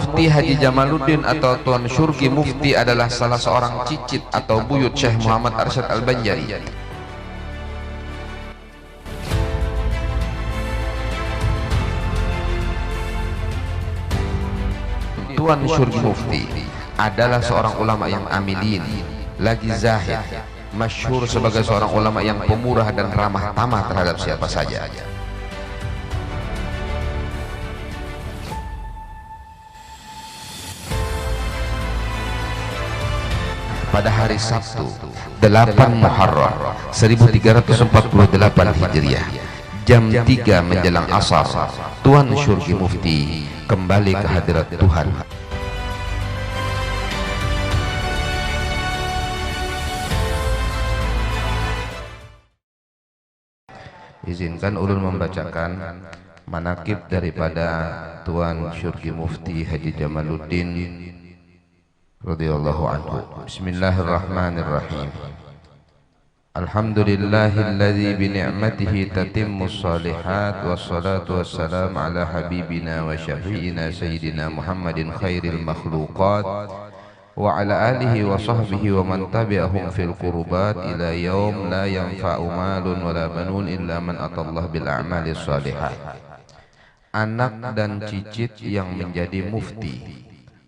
Mufti Haji Jamaluddin atau Tuan Syurgi Mufti adalah salah seorang cicit atau buyut Syekh Muhammad Arsyad Al-Banjari. Tuan Syurgi Mufti adalah seorang ulama yang amilin, lagi zahid, masyhur sebagai seorang ulama yang pemurah dan ramah tamah terhadap siapa saja. Pada hari Sabtu 8 Muharram 1348 Hijriah, jam 3 menjelang asar, Tuan Syurgi Mufti kembali ke hadirat Tuhan. Izinkan ulun membacakan manakib daripada Tuan Syurgi Mufti Haji Jamaluddin radhiyallahu anhu. Bismillahirrahmanirrahim. Alhamdulillahilladzi bi ni'matihi tatimmus shalihat, wassalatu wassalamu ala habibina wa syafi'ina sayyidina Muhammadin khairil makhluqat wa ala alihi wa sahbihi wa man tabi'ahum fil qurubat ila yaum la yanfa'u malun wala banun illa man atallah bil a'malis shalihat. Anak dan cicit yang menjadi mufti,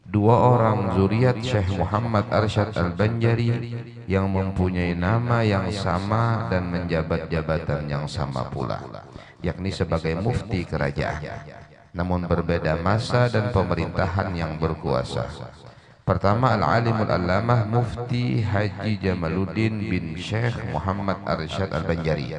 dua orang zuriat Syekh Muhammad Arsyad Al-Banjari yang mempunyai nama yang sama dan menjabat jabatan yang sama pula, yakni sebagai mufti kerajaan, namun berbeda masa dan pemerintahan yang berkuasa. Pertama, Al-Alimul Allamah Mufti Haji Jamaluddin bin Syekh Muhammad Arsyad Al-Banjari,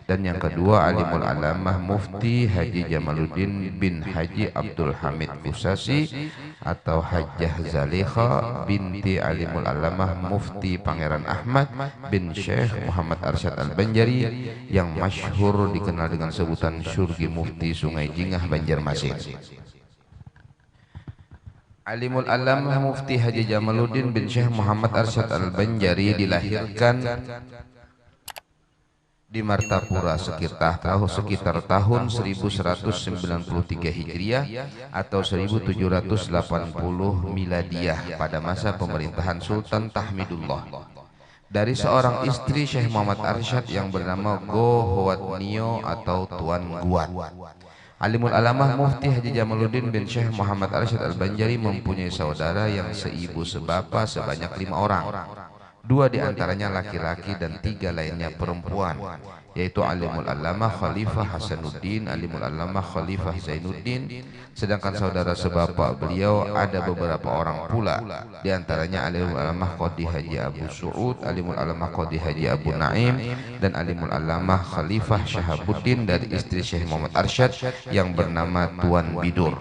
dan yang kedua Alimul Allamah Mufti Haji Jamaluddin bin Haji Abdul Hamid Busasi atau Hajjah Zalikha binti Alimul Allamah Mufti Pangeran Ahmad bin Syekh Muhammad Arsyad Al-Banjari yang masyhur dikenal dengan sebutan Syurgi Mufti Sungai Jingah Banjarmasin. Alimul Allamah Mufti Haji Jamaluddin bin Syekh Muhammad Arsyad Al-Banjari dilahirkan di Martapura sekitar tahun 1193 Hijriah atau 1780 Miladiyah pada masa pemerintahan Sultan Tahmidullah, dari seorang istri Syekh Muhammad Arsyad yang bernama Go Hwat Nio atau Tuan Guat. Alimul Allamah Mufti Haji Jamaluddin bin Syekh Muhammad Arsyad Al-Banjari mempunyai saudara yang seibu sebapa sebanyak 5 orang. 2 diantaranya laki-laki dan 3 lainnya perempuan, yaitu Alimul Allamah Khalifah Hasanuddin, Alimul Allamah Khalifah Zainuddin. Sedangkan saudara sebapak beliau ada beberapa orang pula, diantaranya Alimul Allamah Qadhi Haji Abu Su'ud, Alimul Allamah Qadhi Haji Abu Naim, dan Alimul Allamah Khalifah Syahabuddin dari istri Syekh Muhammad Arsyad yang bernama Tuan Bidur,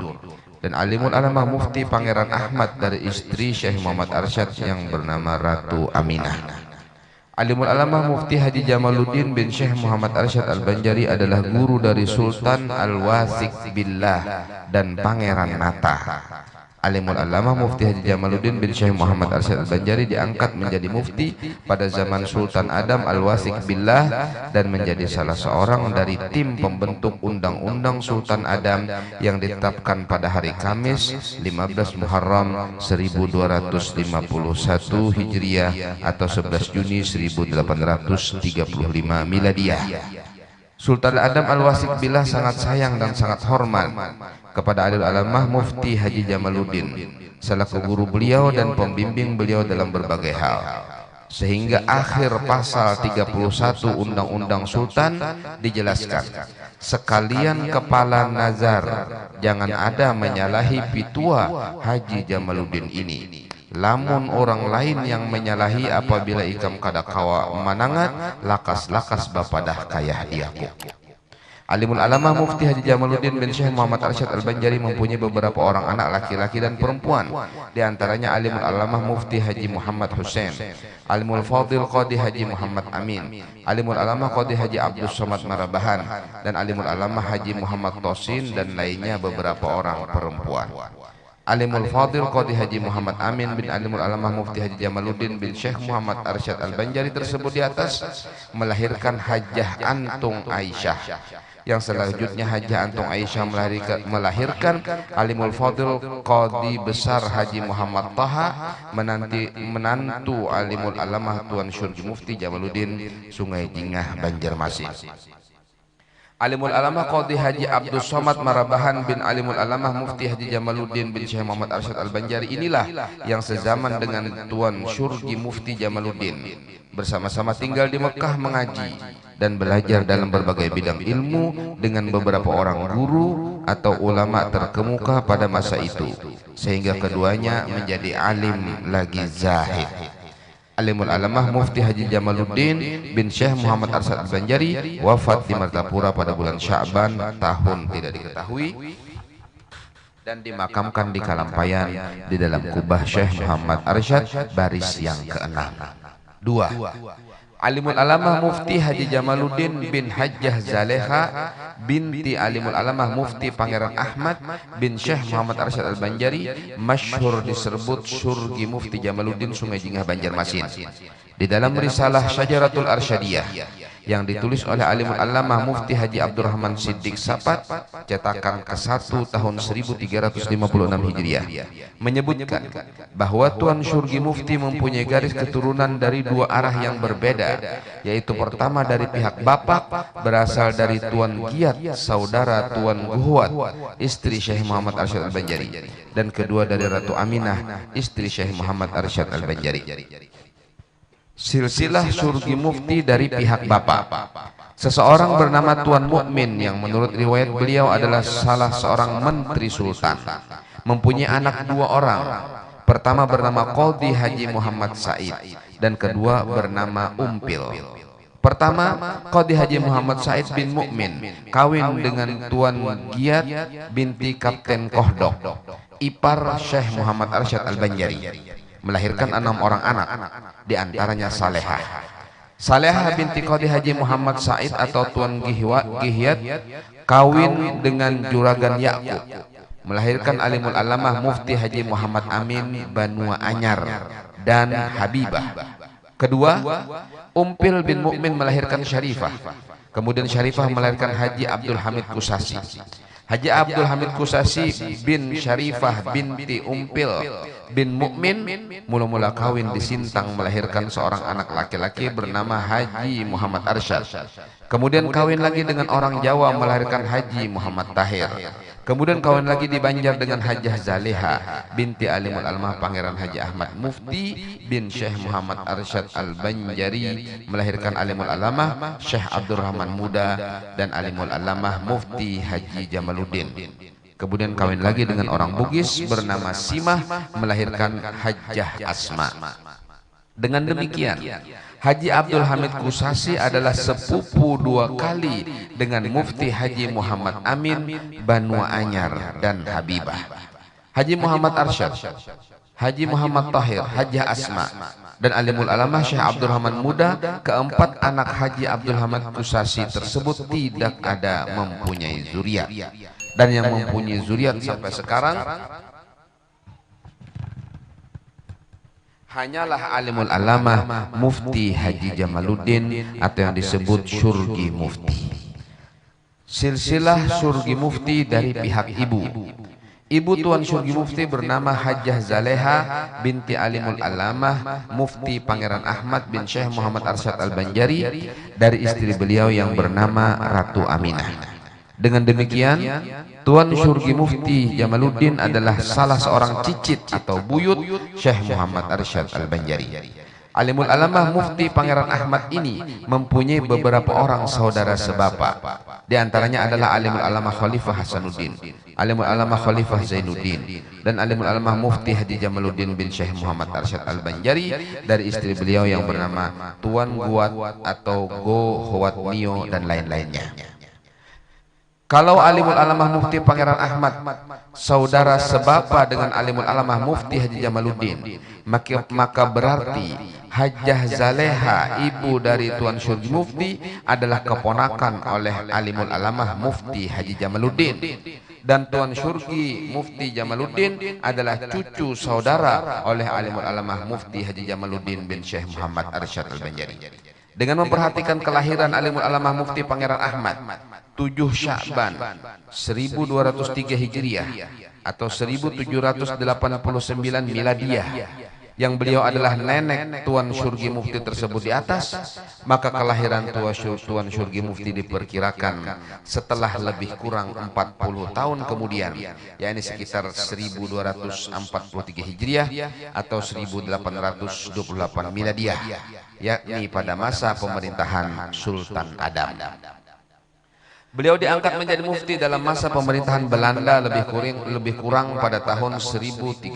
dan Alimul Allamah Mufti Pangeran Ahmad dari istri Syekh Muhammad Arsyad yang bernama Ratu Aminah. Alimul Allamah Mufti Haji Jamaluddin bin Syekh Muhammad Arsyad Al-Banjari adalah guru dari Sultan Al-Wasik Billah dan Pangeran Nata. Alimul Allamah Mufti Haji Jamaluddin bin Syekh Muhammad Arsyad Al-Banjari diangkat menjadi mufti pada zaman Sultan Adam Al-Wasik Billah dan menjadi salah seorang dari tim pembentuk undang-undang Sultan Adam yang ditetapkan pada hari Kamis 15 Muharram 1251 Hijriah atau 11 Juni 1835 Miladiyah. Sultan Adam Al-Wasik Billah sangat sayang dan sangat hormat kepada Alimul Allamah Mufti Haji Jamaluddin selaku guru beliau dan pembimbing beliau dalam berbagai hal, sehingga akhir pasal 31 Undang-Undang Sultan dijelaskan, sekalian kepala nazar jangan ada menyalahi pitua Haji Jamaluddin ini. Lamun orang lain yang menyalahi apabila ikam kada kawa manangat lakas-lakas bapadah kayah diaku. Alimul Allamah Mufti Haji Jamaluddin bin Syekh Muhammad Arsyad Al-Banjari mempunyai beberapa orang anak laki-laki dan perempuan, di antaranya Alimul Allamah Mufti Haji Muhammad Hussein, Alimul Fadil Qadhi Haji Muhammad Amin, Alimul Allamah Qadhi Haji Abdul Somad Marabahan, dan Alimul Allamah Haji Muhammad Tosin, dan lainnya beberapa orang perempuan. Alimul Fadil Qadhi Haji Muhammad Amin bin Alimul Alamah Mufti Haji Jamaluddin bin Syekh Muhammad Arsyad Al-Banjari tersebut di atas melahirkan Hajjah Antung Aisyah. Yang selanjutnya Hajjah Antung Aisyah melahirkan Alimul Fadil Qadhi Besar Haji Muhammad Taha, menantu Alimul Alamah Tuan Syurgi Mufti Jamaluddin Sungai Jingah Banjarmasin. Alimul Alamah Qadhi Haji Abdul Somad Marabahan bin Alimul Alamah Mufti Haji Jamaluddin bin Syekh Muhammad Arsyad Al-Banjari inilah yang sezaman dengan Tuan Syurgi Mufti Jamaluddin. Bersama-sama tinggal di Mekah mengaji dan belajar dalam berbagai bidang ilmu dengan beberapa orang guru atau ulama terkemuka pada masa itu, sehingga keduanya menjadi alim lagi zahid. Alimul Alamah Mufti Haji Jamaluddin bin Syekh Muhammad Arsyad Al-Banjari wafat di Martapura pada bulan Sya'ban tahun tidak diketahui dan dimakamkan di Kalampayan di dalam kubah Syekh Muhammad Arsyad baris yang ke-6. 2. Alimul Alamah Mufti Haji Jamaluddin bin Hajjah Zaleha binti Alimul Alamah Mufti Pangeran Ahmad bin Syekh Muhammad Arsyad Al-Banjari, masyhur disebut Syurgi Mufti Jamaluddin Sungai Jingah Banjarmasin. Di dalam risalah Syajaratul Arsyadiyah yang ditulis oleh Alimul Alamah Mufti Haji Abdurrahman Siddiq Sapat, cetakan ke-1 tahun 1356 Hijriah, menyebutkan bahwa Tuan Syurgi Mufti mempunyai garis keturunan dari dua arah yang berbeda, yaitu pertama dari pihak bapak berasal dari Tuan Giat, saudara Tuan Guhuat, istri Syekh Muhammad Arsyad Al-Banjari, dan kedua dari Ratu Aminah, istri Syekh Muhammad Arsyad Al-Banjari. Silsilah Syurgi Mufti dari pihak bapak. Seseorang bernama Tuan Mukmin yang menurut riwayat beliau adalah salah seorang menteri sultan, mempunyai anak 2 orang. Pertama bernama Qadhi Haji Muhammad Said dan kedua bernama Umpil. Pertama, Qadhi Haji Muhammad Said bin Mukmin kawin dengan Tuan Giat binti Kapten Kohdok, ipar Syekh Muhammad Arsyad Al-Banjari, melahirkan 6 orang anak, di antaranya Salehah. Salehah binti Qadhi Haji Muhammad Said atau Tuan Gihyat kawin dengan Juragan Yakub, melahirkan Alimul Alamah Mufti Haji Muhammad Amin Banua Anyar dan Habibah. Kedua, Umpil bin Mukmin melahirkan Syarifah. Kemudian Syarifah melahirkan Haji Abdul Hamid Kusasi. Haji Abdul Hamid Kusasi bin Syarifah binti Umpil bin Mukmin mula-mula kawin di Sintang, melahirkan seorang anak laki-laki bernama Haji Muhammad Arsyad. Kemudian kawin lagi dengan orang Jawa, melahirkan Haji Muhammad Tahir. Kemudian kawin lagi di Banjar dengan Hajjah Zaleha binti Alimul Alamah Pangeran Haji Ahmad Mufti bin Syekh Muhammad Arsyad Al-Banjari, melahirkan Alimul Alamah Syekh Abdurrahman Muda dan Alimul Alamah Mufti Haji Jamaluddin. Kemudian kawin lagi dengan orang Bugis bernama Simah, melahirkan Hajjah Asma. Dengan demikian, Haji Abdul Hamid Kusasi adalah sepupu 2 kali dengan Mufti Haji Muhammad Amin Banua Anyar dan Habibah. Haji Muhammad Arsyad, Haji Muhammad Tahir, Hajjah Asma dan Alimul Alamah Syekh Abdurrahman Muda, keempat anak Haji Abdul Hamid Kusasi tersebut tidak ada mempunyai zuriat, dan yang mempunyai zuriat sampai sekarang hanyalah Alimul Alamah Mufti Haji Jamaluddin atau yang disebut Syurgi Mufti. Silsilah Syurgi Mufti dari pihak ibu. Ibu Tuan Syurgi Mufti bernama Hajjah Zaleha binti Alimul Alamah Mufti Pangeran Ahmad bin Syekh Muhammad Arsyad Al-Banjari, dari istri beliau yang bernama Ratu Aminah. Dengan demikian, Tuan Syurgi Mufti Jamaluddin adalah salah seorang cicit atau buyut Syekh Muhammad Arsyad Al-Banjari. Alimul Alamah Mufti Pangeran Ahmad ini mempunyai beberapa orang saudara sebapak. Di antaranya adalah Alimul Alamah Khalifah Hasanuddin, Alimul Alamah Khalifah Zainuddin, dan Alimul Alamah Mufti Haji Jamaluddin bin Syekh Muhammad Arsyad Al-Banjari, dari istri beliau yang bernama Tuan Guat atau Go Hwat Mio dan lain-lainnya. Kalau Alimul Alamah Mufti Pangeran Ahmad saudara sebapa dengan Alimul Alamah Mufti Haji Jamaluddin, maka berarti Hajjah Zaleha, ibu dari Tuan Syurgi Mufti, adalah keponakan oleh Alimul Alamah Mufti Haji Jamaluddin. Dan Tuan Syurgi Mufti Jamaluddin adalah cucu saudara oleh alimul alamah Mufti Haji Jamaluddin bin Syekh Muhammad Arsyad Al-Banjari. Dengan memperhatikan kelahiran alimul alamah Mufti Pangeran Ahmad 7 Sya'ban 1203 Hijriah atau 1789 Miladiyah, yang beliau adalah nenek Tuan Syurgi Mufti tersebut di atas, maka kelahiran Tuan Syurgi Mufti diperkirakan setelah lebih kurang 40 tahun kemudian, yakni sekitar 1243 Hijriah atau 1828 Miladiyah, yakni pada masa pemerintahan Sultan Adam. Beliau diangkat menjadi mufti dalam masa pemerintahan Belanda lebih kurang pada tahun 1314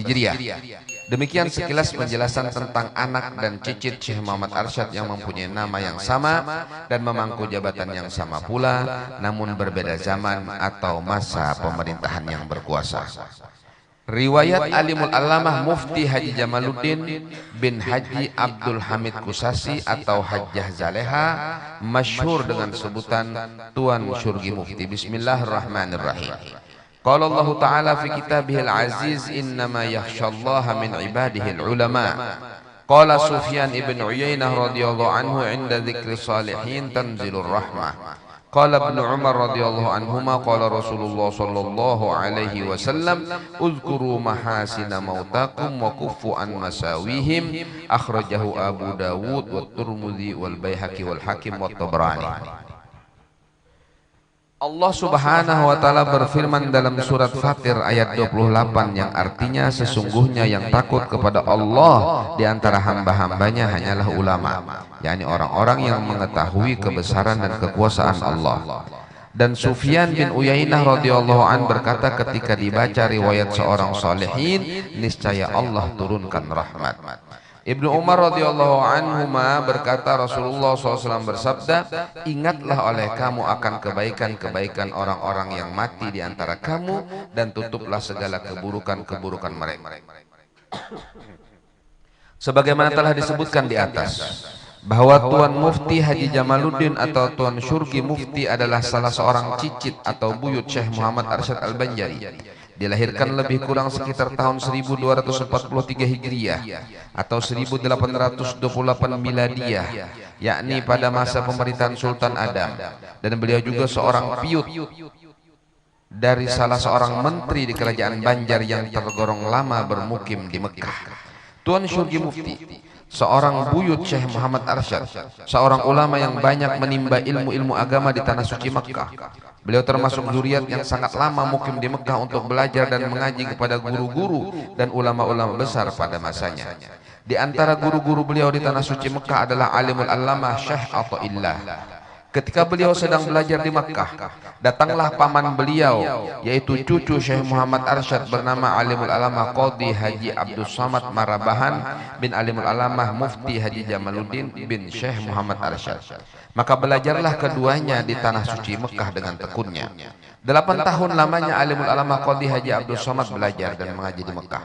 Hijriah. Demikian sekilas penjelasan tentang anak dan cicit Syekh Muhammad Arsyad yang mempunyai nama yang sama dan memangku jabatan yang sama pula, namun berbeda zaman atau masa pemerintahan yang berkuasa. Riwayat alimul alamah Mufti Haji Jamaluddin bin Haji Abdul Hamid Kusasi atau Hajjah Zaleha, masyhur dengan sebutan Tuan Syurgi Mufti. Bismillahirrahmanirrahim. Qala Allah Ta'ala fi kitabihil aziz, innama yakhshallaha min ibadihil ulama. Qala Sufyan ibn Uyainah radhiyallahu anhu, inda dzikri salihin tanzilur rahmah. Qala Ibnu Umar radhiyallahu anhuma, qala Rasulullah sallallahu alaihi wasallam, uzkuru mahasina mautakum wa kuffu an masawihim. Akhrajahu Abu Dawud wa Tirmidzi wal Baihaqi wal Hakim wa Tabrani. Allah Subhanahu wa taala berfirman dalam surat Fatir ayat 28 yang artinya sesungguhnya yang takut kepada Allah di antara hamba-hambanya hanyalah ulama, yakni orang-orang yang mengetahui kebesaran dan kekuasaan Allah. Dan Sufyan bin Uyainah radhiyallahu an berkata ketika dibaca riwayat seorang salihin, niscaya Allah turunkan rahmat. Ibnu Umar radhiyallahu anhuma berkata Rasulullah SAW bersabda, ingatlah oleh kamu akan kebaikan-kebaikan orang-orang yang mati di antara kamu dan tutuplah segala keburukan-keburukan mereka. Sebagaimana telah disebutkan di atas, bahwa Tuan Mufti Haji Jamaluddin atau Tuan Syurgi Mufti adalah salah seorang cicit atau buyut Syekh Muhammad Arsyad Al-Banjari. Dilahirkan lebih kurang sekitar tahun 1243 Hijriah atau 1828 Miladiyah, yakni pada masa pemerintahan Sultan Adam. Dan beliau juga seorang piyut dari salah seorang menteri di kerajaan Banjar yang tergolong lama bermukim di Mekah. Tuan Syurgi Mufti, seorang buyut Syekh Muhammad Arsyad, seorang ulama yang banyak menimba ilmu-ilmu agama di tanah suci Mekah. Beliau termasuk zuriat yang sangat lama mukim di Mekah untuk belajar dan mengaji kepada guru-guru dan ulama-ulama besar pada masanya. Di antara guru-guru beliau di tanah suci Mekah adalah alimul allamah Syekh Athaillah. Ketika beliau sedang belajar di Makkah, datanglah paman beliau, yaitu cucu Syekh Muhammad Arsyad bernama alimul alamah Qadhi Haji Abdus Samad Marabahan bin alimul alamah Mufti Haji Jamaluddin bin Syekh Muhammad Arsyad. Maka belajarlah keduanya di tanah suci Mekah dengan tekunnya. 8 tahun lamanya alimul alamah Qadhi Haji Abdus Samad belajar dan mengaji di Mekah.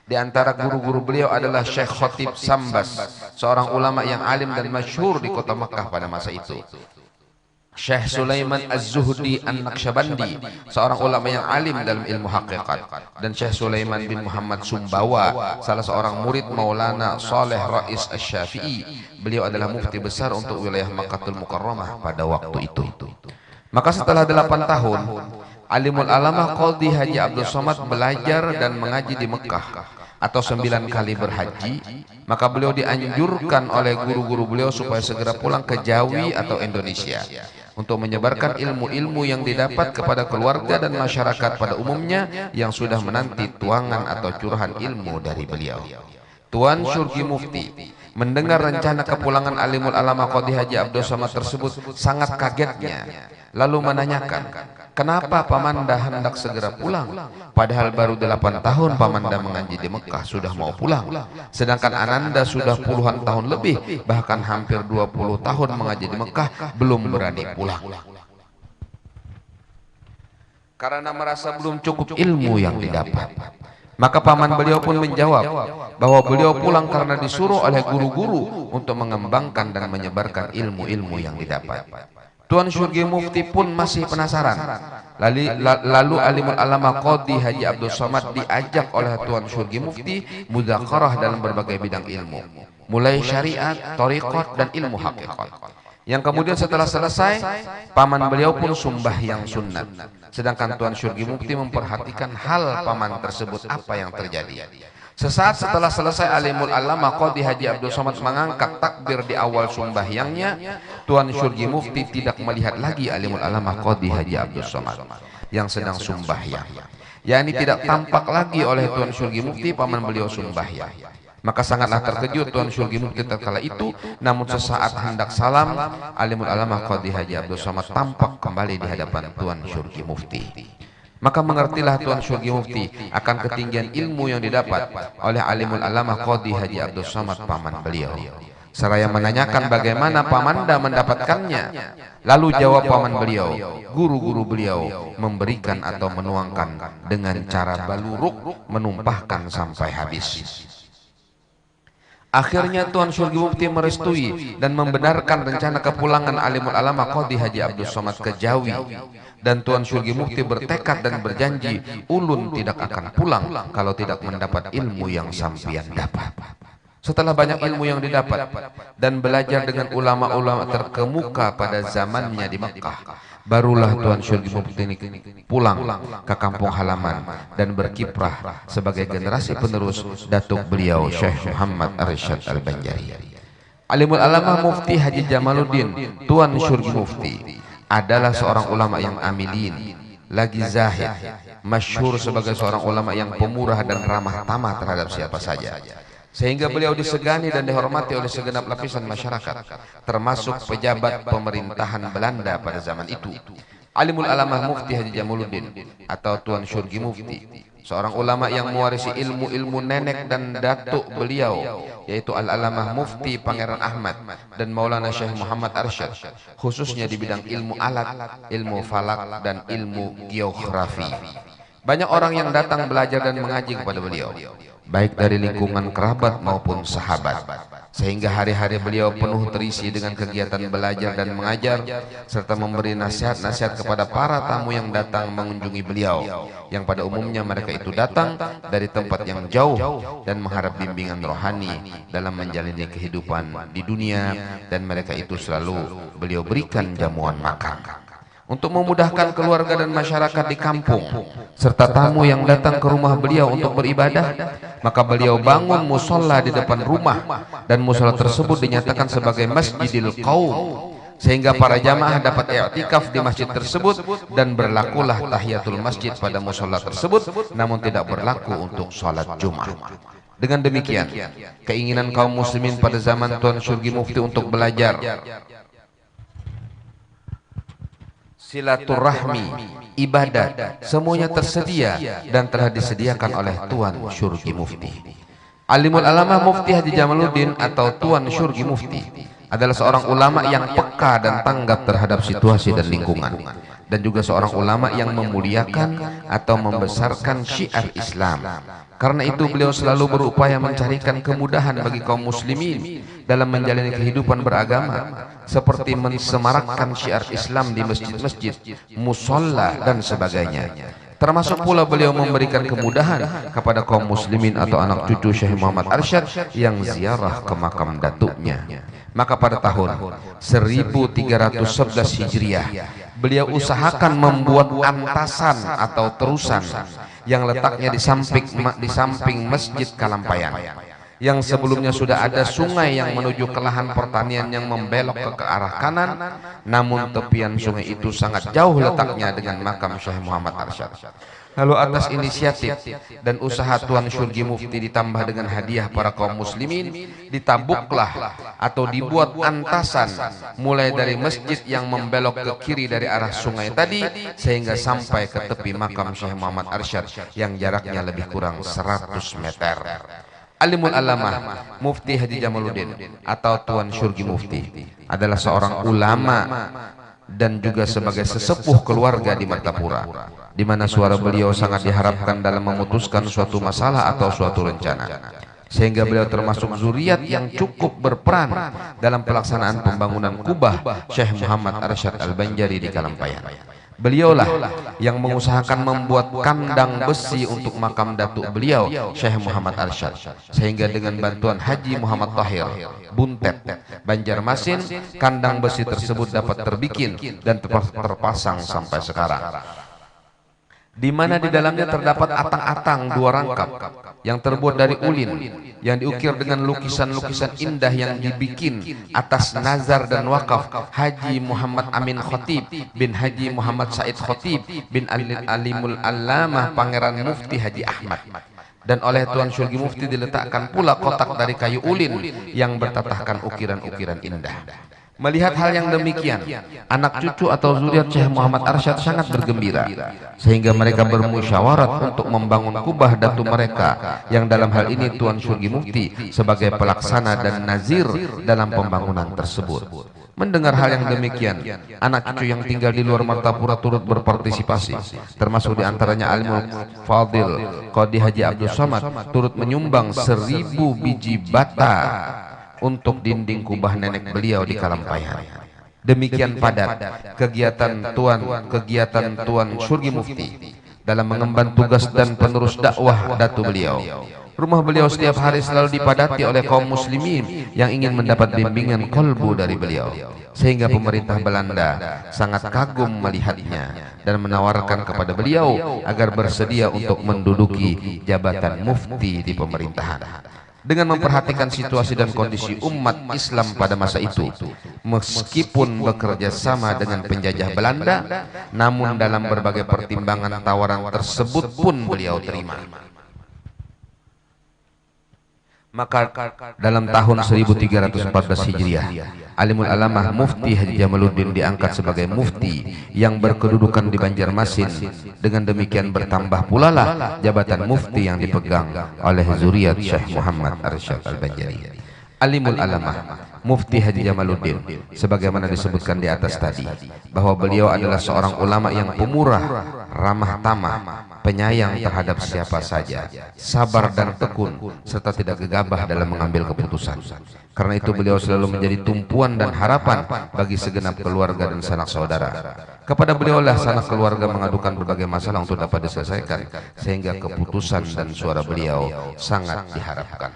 Di antara guru-guru beliau adalah Syekh Khatib Sambas, seorang ulama yang alim dan masyhur di kota Mekah pada masa itu. Syekh Sulaiman Az-Zuhdi An-Naqsyabandi, seorang ulama yang alim dalam ilmu hakikat. Dan Syekh Sulaiman bin Muhammad Sumbawa, salah seorang murid Maulana Saleh Rais Asy-Syafi'i. Beliau adalah mufti besar untuk wilayah Makkahul Mukarramah pada waktu itu. Maka setelah 8 tahun, alimul alamah Qadhi Haji Abdul Samad belajar dan mengaji di Mekah atau 9 kali berhaji. Maka beliau dianjurkan oleh guru-guru beliau supaya segera pulang ke Jawi atau Indonesia untuk menyebarkan ilmu-ilmu yang didapat kepada keluarga dan masyarakat pada umumnya yang sudah menanti tuangan atau curahan ilmu dari beliau. Tuan Syurgi Mufti mendengar rencana kepulangan alimul alamah Qadhi Haji Abdul Samad tersebut sangat kagetnya, lalu menanyakan, kenapa Pamanda hendak segera pulang? Padahal baru 8 tahun Pamanda mengaji di Mekah sudah mau pulang, sedangkan Ananda sudah puluhan tahun lebih, bahkan hampir 20 tahun mengaji di Mekah belum berani pulang. Karena merasa belum cukup ilmu yang didapat. Maka paman beliau pun menjawab bahwa beliau pulang karena disuruh oleh guru-guru untuk mengembangkan dan menyebarkan ilmu-ilmu yang didapat. Tuan Syurgi Mufti pun masih penasaran. Lalu Alimul Alama Qadhi Haji Abdul Somad diajak oleh Tuan Syurgi Mufti mudzakarah dalam berbagai bidang ilmu, mulai syariat, thariqat, dan ilmu hakikat. Yang kemudian setelah selesai, paman beliau pun sembahyang sunat. Sedangkan Tuan Syurgi Mufti memperhatikan hal paman tersebut apa yang terjadi. Sesaat setelah selesai, Alimul Alama Qadhi Haji Abdul Somad mengangkat takbir di awal sembahyangnya. Tuan Syurgi Mufti tidak melihat lagi Alimul Alama Qadhi Haji Abdul Somad yang sedang sembahyang, yakni tidak tampak lagi oleh Tuan Syurgi Mufti paman beliau sembahyang. Maka sangatlah terkejut Tuan Syurgi Mufti tatkala itu. Namun sesaat hendak salam, Alimul Alama Qadhi Haji Abdul Somad tampak kembali di hadapan Tuan Syurgi Mufti. Maka mengertilah Tuan Syurgi Mufti akan ketinggian ilmu yang didapat oleh Alimul Alama Qadhi Haji Abdul Somad paman beliau. Seraya menanyakan bagaimana pamanda mendapatkannya. Lalu jawab paman beliau, guru-guru beliau memberikan atau menuangkan dengan cara baluruk, menumpahkan sampai habis. Akhirnya Tuan Syurgi Mufti merestui dan membenarkan rencana kepulangan Alimul Alama Qadhi Haji Abdul Somad ke Jawi. Dan Tuan Syurgi Mufti bertekad dan berjanji, ulun tidak akan pulang kalau tidak mendapat ilmu yang sampian dapat. Setelah banyak ilmu yang didapat dan belajar dengan ulama-ulama terkemuka pada zamannya di Mekah, barulah Tuan Syurgi Mufti pulang ke kampung halaman dan berkiprah sebagai generasi penerus datuk beliau Syekh Muhammad Arsyad Al-Banjari. Alimul Alama Mufti Haji Jamaluddin Tuan Syurgi Mufti adalah seorang ulama yang amilin, lagi zahid, masyhur sebagai seorang ulama yang pemurah dan ramah tamah terhadap siapa saja, sehingga beliau disegani dan dihormati oleh segenap lapisan masyarakat, termasuk pejabat pemerintahan Belanda pada zaman itu. Alimul Alama Mufti Haji Jamaluddin atau Tuan Syurgi Mufti, seorang ulama yang mewarisi ilmu-ilmu nenek dan datuk beliau, yaitu Al-Alamah Mufti Pangeran Ahmad dan Maulana Syekh Muhammad Arsyad, khususnya di bidang ilmu alat, ilmu falak, dan ilmu geografi. Banyak orang yang datang belajar dan mengaji kepada beliau, baik dari lingkungan kerabat maupun sahabat, sehingga hari-hari beliau penuh terisi dengan kegiatan belajar dan mengajar, serta memberi nasihat-nasihat kepada para tamu yang datang mengunjungi beliau, yang pada umumnya mereka itu datang dari tempat yang jauh dan mengharap bimbingan rohani dalam menjalani kehidupan di dunia, dan mereka itu selalu beliau berikan jamuan makan. Untuk memudahkan keluarga dan masyarakat di kampung serta tamu yang datang ke rumah beliau untuk beribadah, maka beliau bangun musola di depan rumah, dan musola tersebut dinyatakan sebagai Masjidil Qaum, sehingga para jamaah dapat i'tikaf di masjid tersebut, dan berlakulah tahiyatul masjid pada musola tersebut, namun tidak berlaku untuk sholat Jumat. Dengan demikian, keinginan kaum muslimin pada zaman Tuan Syurgi Mufti untuk belajar, silaturahmi, ibadat, semuanya tersedia dan telah disediakan oleh Tuan Syurgi Mufti. Alimul Alama Mufti Haji Jamaluddin atau Tuan Syurgi Mufti adalah seorang ulama yang peka dan tanggap terhadap situasi dan lingkungan, dan juga seorang ulama yang memuliakan atau membesarkan syiar Islam. Karena itu beliau selalu berupaya mencarikan kemudahan bagi kaum muslimin dalam menjalani kehidupan beragama, seperti mensemarakkan syiar Islam di masjid-masjid, musola, dan sebagainya. Termasuk pula beliau memberikan kemudahan kepada kaum muslimin atau anak cucu Syekh Muhammad Arsyad yang ziarah ke makam datuknya. Maka pada tahun 1311 Hijriah, beliau usahakan membuat antasan atau terusan yang letaknya di samping Masjid Kalampayan, yang sebelumnya sudah ada sungai yang menuju ke lahan pertanian yang membelok ke arah kanan, namun tepian sungai itu sangat jauh letaknya dengan makam Syekh Muhammad Arsyad. Lalu atas inisiatif dan usaha Tuan Syurgi Mufti ditambah dengan hadiah para kaum muslimin, ditabuklah atau dibuat antasan mulai dari masjid yang membelok ke kiri dari arah sungai tadi sehingga sampai ke tepi makam Syekh Muhammad Arsyad yang jaraknya lebih kurang 100 meter. Alimul Alamah Mufti Haji Jamaluddin atau Tuan Syurgi Mufti adalah seorang ulama dan juga sebagai sesepuh keluarga di Martapura, di mana suara beliau sangat diharapkan dalam memutuskan suatu masalah atau suatu rencana. sehingga beliau termasuk zuriat yang cukup berperan dalam pelaksanaan pembangunan kubah Syekh Muhammad Arsyad Al-Banjari di Kalampayan. Beliaulah yang mengusahakan membuat kandang besi untuk makam datuk beliau Syekh Muhammad Arsyad, sehingga dengan bantuan Haji Muhammad Tahir Buntet Banjarmasin, kandang besi tersebut dapat terbikin dan terpasang sampai sekarang, di mana di dalamnya terdapat atang-atang 2 rangkap yang terbuat dari ulin yang diukir dengan lukisan-lukisan indah yang dibikin atas nazar dan wakaf Haji Muhammad Amin Khotib bin Haji Muhammad Said Khotib bin Alimul Allamah Pangeran Mufti Haji Ahmad. Dan oleh Tuan Syulgi Mufti diletakkan pula kotak dari kayu ulin yang bertatahkan ukiran-ukiran indah. Melihat hal yang demikian, anak cucu atau zuriat Syekh Muhammad Arsyad sangat bergembira, sehingga mereka bermusyawarat untuk membangun kubah datu mereka, yang dalam hal ini Tuan Syulgi Mufti sebagai pelaksana dan nazir dalam pembangunan tersebut. Mendengar hal yang demikian, anak cucu yang tinggal di luar Martapura turut berpartisipasi, termasuk diantaranya Alimul Fadil Qadi Haji Abdul Somad turut menyumbang 1000 biji bata untuk dinding kubah nenek beliau di Kalampayan. Demikian padat kegiatan Tuan Syulgi Mufti dalam mengemban tugas dan penerus dakwah datu beliau. Rumah beliau setiap hari selalu dipadati oleh kaum muslimin yang ingin mendapat bimbingan kolbu dari beliau, sehingga pemerintah Belanda sangat kagum melihatnya dan menawarkan kepada beliau agar bersedia untuk menduduki jabatan mufti di pemerintahan. Dengan memperhatikan situasi dan kondisi umat Islam pada masa itu, meskipun bekerja sama dengan penjajah Belanda, namun dalam berbagai pertimbangan tawaran tersebut pun beliau terima. Maka dalam tahun 1314 Hijriah, Alimul Alamah Mufti Haji Jamaluddin diangkat sebagai mufti yang berkedudukan di Banjarmasin. Dengan demikian bertambah pula lah jabatan mufti yang dipegang oleh zuriat Syekh Muhammad Arsyad Al-Banjari. Alimul Alamah Mufti Haji Jamaluddin, sebagaimana disebutkan di atas tadi, bahwa beliau adalah seorang ulama yang pemurah, ramah tamah, penyayang terhadap siapa saja, sabar dan tekun, serta tidak gegabah dalam mengambil keputusan. Karena itu beliau selalu menjadi tumpuan dan harapan bagi segenap keluarga dan sanak saudara. Kepada beliau lah sanak keluarga mengadukan berbagai masalah untuk dapat diselesaikan, sehingga keputusan dan suara beliau sangat diharapkan.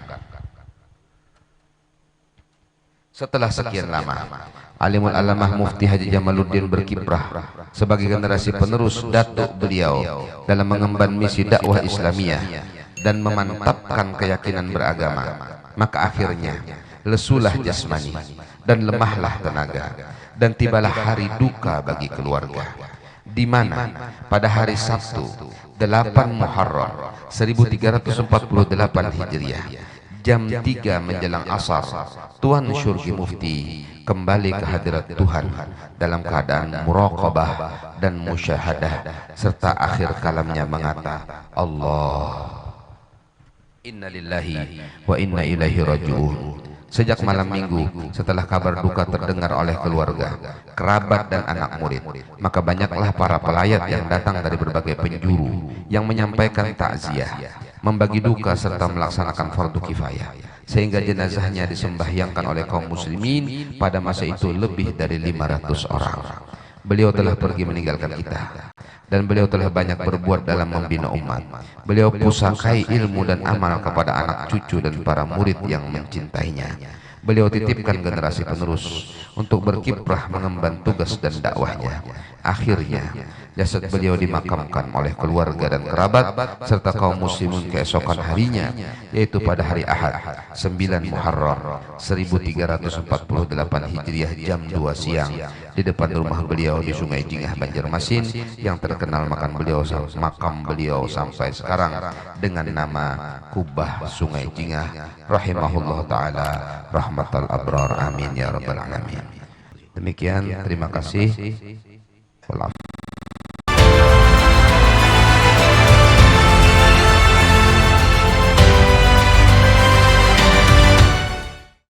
Setelah sekian lama, Alimul Alamah Mufti Haji Jamaluddin berkiprah sebagai generasi penerus datuk beliau dalam mengemban misi dakwah Islamiyah dan memantapkan keyakinan beragama. Maka akhirnya lesulah jasmani dan lemahlah tenaga, dan tibalah hari duka bagi keluarga, di mana pada hari Sabtu 8 Muharram 1348 Hijriah jam 3 menjelang asar, Tuan Syulgi Mufti kembali ke hadirat Tuhan dalam keadaan muraqabah dan musyahadah, serta akhir kalamnya mengata, Allah, inna lillahi wa inna ilaihi raji'un. Sejak malam minggu setelah kabar duka terdengar oleh keluarga, kerabat dan anak murid, maka banyaklah para pelayat yang datang dari berbagai penjuru yang menyampaikan takziah, membagi duka serta melaksanakan fardu kifayah, sehingga jenazahnya disembahyangkan oleh kaum muslimin pada masa itu lebih dari 500 orang. Beliau telah pergi meninggalkan kita, dan beliau telah banyak berbuat dalam membina umat. Beliau pusakai ilmu dan amal kepada anak cucu dan para murid yang mencintainya. Beliau titipkan generasi penerus untuk berkiprah mengemban tugas dan dakwahnya. Akhirnya jasad beliau dimakamkan oleh keluarga dan kerabat serta kaum muslimin keesokan harinya, yaitu pada hari Ahad 9 Muharram 1348 Hijriah jam 2 siang di depan rumah beliau di Sungai Jingah, Banjarmasin, yang terkenal makam beliau sampai sekarang dengan nama Kubah Sungai Jingah rahimahullah taala rahmatal abrar, amin ya rabbal alamin. Demikian, terima kasih.